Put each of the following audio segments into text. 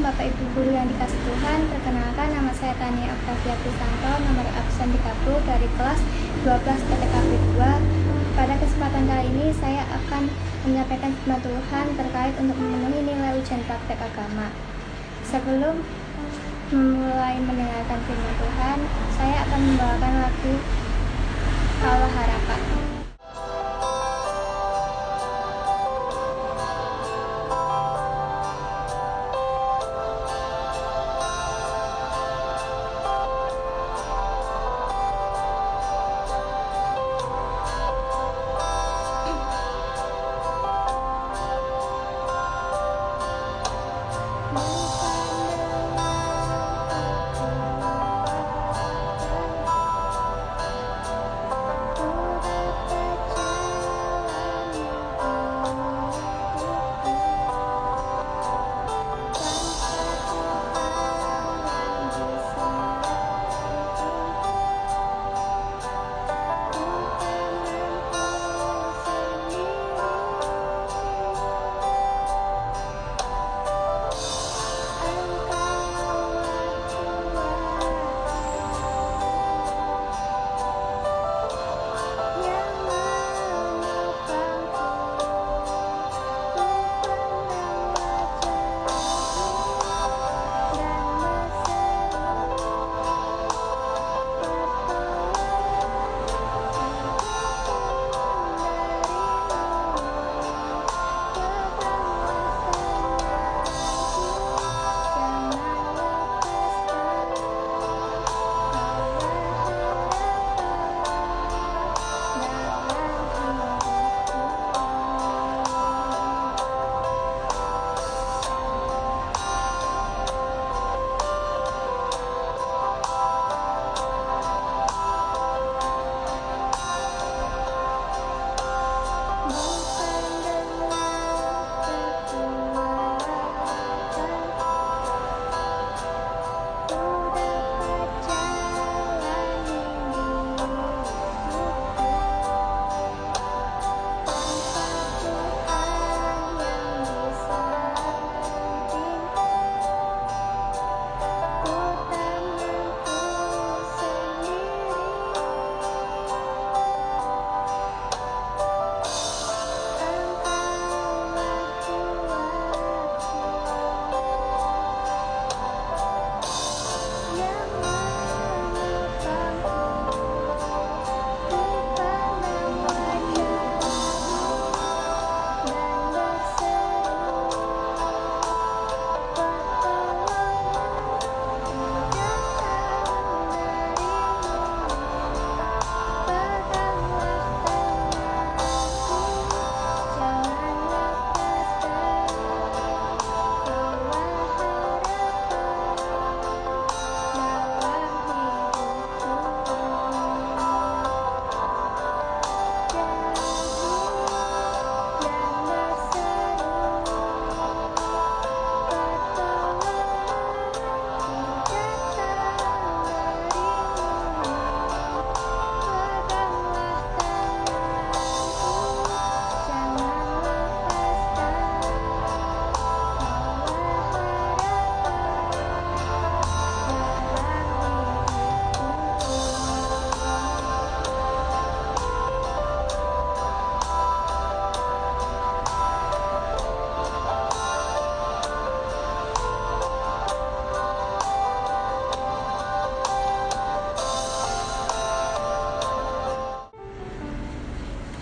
Bapak Ibu Guru yang dikasih Tuhan. Perkenalkan, nama saya Tania Octavia Kristanto, nomor absen 30 dari kelas 12 PTKP 2. Pada kesempatan kali ini saya akan menyampaikan firman Tuhan terkait untuk memenuhi nilai ujian praktek agama. Sebelum memulai mendengarkan firman Tuhan, saya akan membawakan lagu Kaulah Harapan.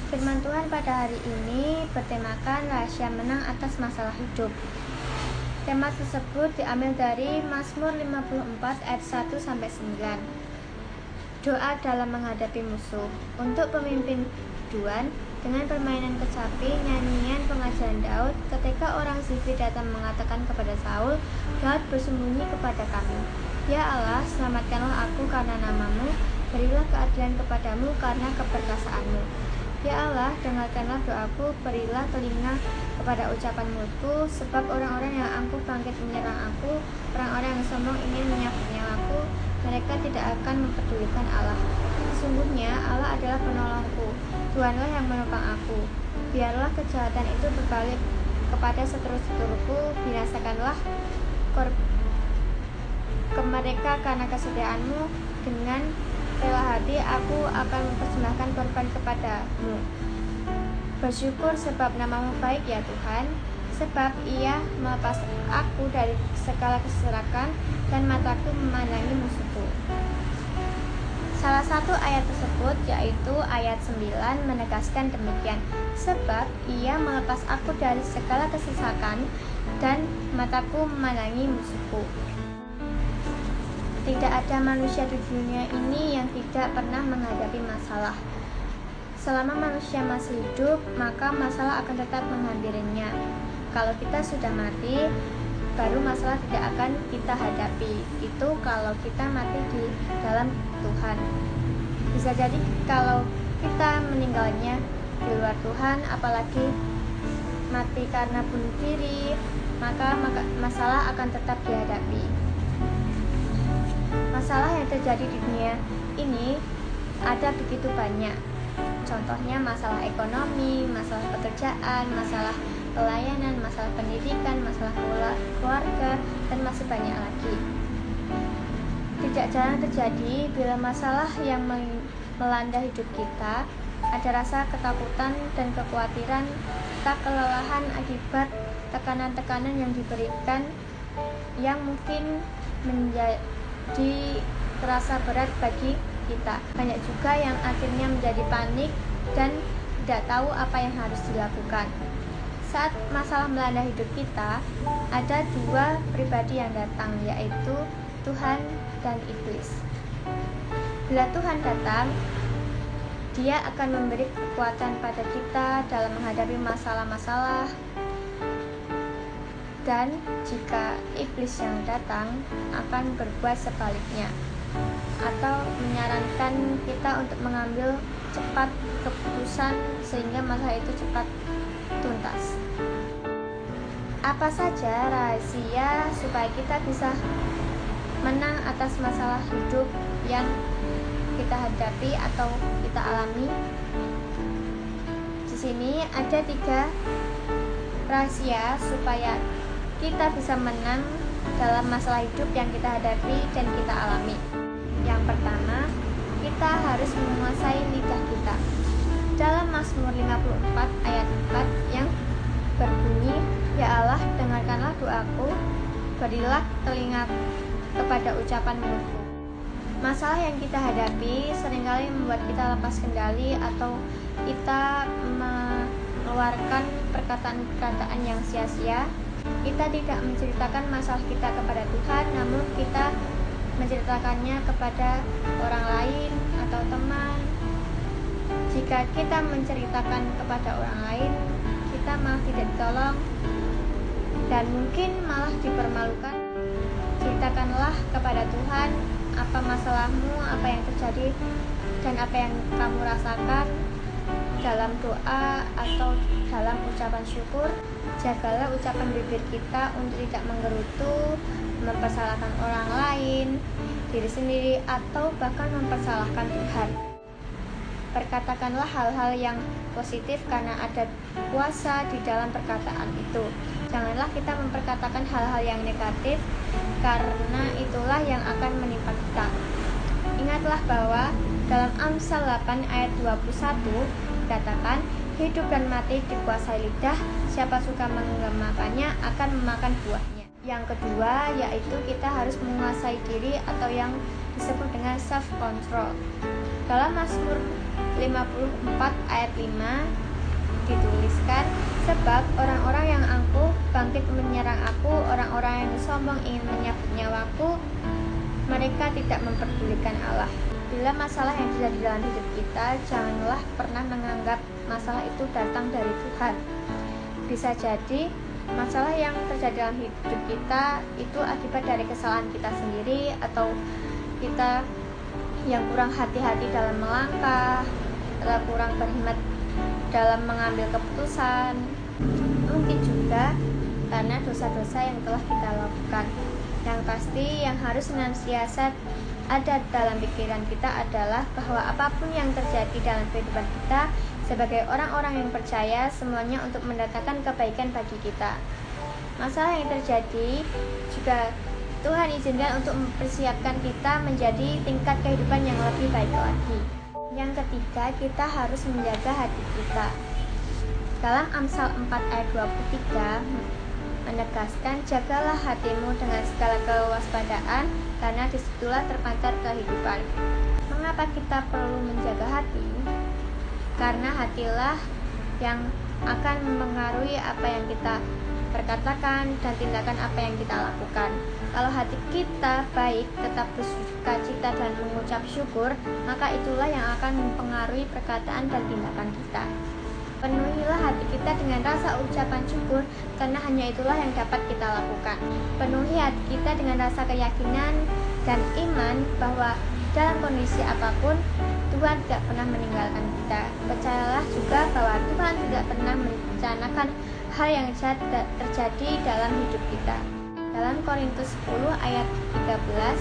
Firman Tuhan pada hari ini bertemakan rahasia menang atas masalah hidup. Tema tersebut diambil dari Mazmur 54 ayat 1-9. Doa dalam menghadapi musuh. Untuk pemimpin Duan, dengan permainan kecapi, nyanyian pengajaran Daud, ketika orang Zifi datang mengatakan kepada Saul, Daud bersembunyi kepada kami. Ya Allah, selamatkanlah aku karena namamu, berilah keadilan kepadamu karena keperkasaanmu. Ya Allah, dengarkanlah doaku, berilah telinga kepada ucapan mulutku, sebab orang-orang yang angkuh bangkit menyerang aku, orang-orang yang sombong ingin menyapu-nyawaku, mereka tidak akan mempedulikan Allah. Sesungguhnya Allah adalah penolongku, Tuhanlah yang menopang aku. Biarlah kejahatan itu berbalik kepada seteru-seteruku, binasakanlah ke mereka karena kesetiaanmu. Dengan rela hati aku akan mempersembahkan korban kepadamu. Bersyukur sebab namamu baik ya Tuhan, sebab ia melepas aku dari segala keserakan dan mataku memandangi musuhku. Salah satu ayat tersebut, yaitu ayat 9, menegaskan demikian, sebab ia melepas aku dari segala kesesakan dan mataku memandangi musuhku. Tidak ada manusia di dunia ini yang tidak pernah menghadapi masalah. Selama manusia masih hidup, maka masalah akan tetap menghampirinya. Kalau kita sudah mati, baru masalah tidak akan kita hadapi. Itu kalau kita mati di dalam Tuhan. Bisa jadi kalau kita meninggalnya di luar Tuhan, apalagi mati karena bunuh diri, maka masalah akan tetap dihadapi. Masalah yang terjadi di dunia ini ada begitu banyak. Contohnya masalah ekonomi, masalah pekerjaan, masalah pelayanan, masalah pendidikan, masalah keluarga, dan masih banyak lagi. Tidak jarang terjadi bila masalah yang melanda hidup kita, ada rasa ketakutan dan kekhawatiran, tak kelelahan akibat tekanan-tekanan yang diberikan yang mungkin menjadi terasa berat bagi kita. Banyak juga yang akhirnya menjadi panik dan tidak tahu apa yang harus dilakukan. Saat masalah melanda hidup kita, ada dua pribadi yang datang, yaitu Tuhan dan iblis. Bila Tuhan datang, Dia akan memberi kekuatan pada kita dalam menghadapi masalah-masalah. Dan jika iblis yang datang, akan berbuat sebaliknya, atau menyarankan kita untuk mengambil cepat keputusan sehingga masalah itu cepat tuntas. Apa saja rahasia supaya kita bisa menang atas masalah hidup yang kita hadapi atau kita alami? Di sini ada 3 rahasia supaya kita bisa menang dalam masalah hidup yang kita hadapi dan kita alami. Yang pertama, kita harus menguasai lidah kita. Dalam Mazmur 54 ayat 4 yang berbunyi, "Ya Allah, dengarkanlah doaku, berilah telinga kepada ucapan mulutku." Masalah yang kita hadapi seringkali membuat kita lepas kendali atau kita mengeluarkan perkataan-perkataan yang sia-sia. Kita tidak menceritakan masalah kita kepada Tuhan, namun kita menceritakannya kepada orang lain atau teman. Jika kita menceritakan kepada orang lain, kita malah tidak ditolong dan mungkin malah dipermalukan. Ceritakanlah kepada Tuhan apa masalahmu, apa yang terjadi, dan apa yang kamu rasakan dalam doa atau dalam ucapan syukur. Jagalah ucapan bibir kita untuk tidak menggerutu, mempersalahkan orang lain, diri sendiri, atau bahkan mempersalahkan Tuhan. Perkatakanlah hal-hal yang positif karena ada kuasa di dalam perkataan itu. Janganlah kita memperkatakan hal-hal yang negatif karena itulah yang akan menimpa kita. Ingatlah bahwa dalam Amsal 8 ayat 21 dikatakan, hidup dan mati dikuasai lidah, siapa suka menggemakannya akan memakan buahnya. Yang kedua yaitu kita harus menguasai diri atau yang disebut dengan self control. Dalam Mazmur 54 ayat 5 dituliskan, sebab orang-orang yang angkuh bangkit menyerang aku, orang-orang yang sombong ingin menyabut nyawaku, mereka tidak memperdulikan Allah. Bila masalah yang terjadi dalam hidup kita, janganlah pernah menganggap masalah itu datang dari Tuhan. Bisa jadi masalah yang terjadi dalam hidup kita itu akibat dari kesalahan kita sendiri, atau kita yang kurang hati-hati dalam melangkah, atau kurang berhikmat dalam mengambil keputusan. Mungkin juga karena dosa-dosa yang telah kita lakukan. Yang pasti yang harus senantiasa ada dalam pikiran kita adalah bahwa apapun yang terjadi dalam kehidupan kita sebagai orang-orang yang percaya, semuanya untuk mendatangkan kebaikan bagi kita. Masalah yang terjadi juga juga Tuhan izinkan untuk mempersiapkan kita menjadi tingkat kehidupan yang lebih baik lagi. Yang ketiga, kita harus menjaga hati kita. Dalam Amsal 4 ayat 23 menegaskan, jagalah hatimu dengan segala kewaspadaan, karena disitulah terpancar kehidupan. Mengapa kita perlu menjaga hati? Karena hatilah yang akan mempengaruhi apa yang kita perkatakan dan tindakan apa yang kita lakukan. Kalau hati kita baik, tetap bersukacita dan mengucap syukur, maka itulah yang akan mempengaruhi perkataan dan tindakan kita. Penuhilah hati kita dengan rasa ucapan syukur, karena hanya itulah yang dapat kita lakukan. Penuhi hati kita dengan rasa keyakinan dan iman bahwa dalam kondisi apapun, Tuhan tidak pernah meninggalkan kita. Percayalah juga bahwa Tuhan tidak pernah merencanakan hal yang jahat terjadi dalam hidup kita. Dalam Korintus 10 ayat 13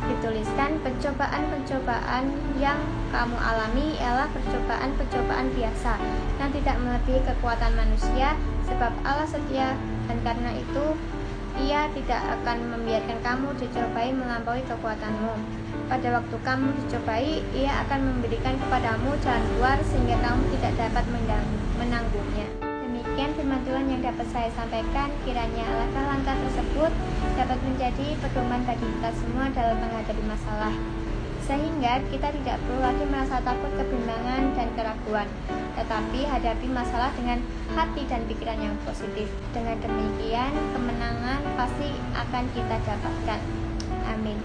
dituliskan, pencobaan-pencobaan yang kamu alami ialah percobaan-percobaan biasa yang tidak melebihi kekuatan manusia, sebab Allah setia dan karena itu Ia tidak akan membiarkan kamu dicobai melampaui kekuatanmu. Pada waktu kamu dicobai, Ia akan memberikan kepadamu jalan keluar sehingga kamu tidak dapat menanggungnya. Demikian firman Tuhan yang dapat saya sampaikan. Kiranya langkah-langkah tersebut dapat menjadi pedoman bagi kita semua dalam menghadapi masalah, sehingga kita tidak perlu lagi merasa takut, kebimbangan, dan keraguan, tetapi hadapi masalah dengan hati dan pikiran yang positif. Dengan demikian, kemenangan pasti akan kita dapatkan. Amin.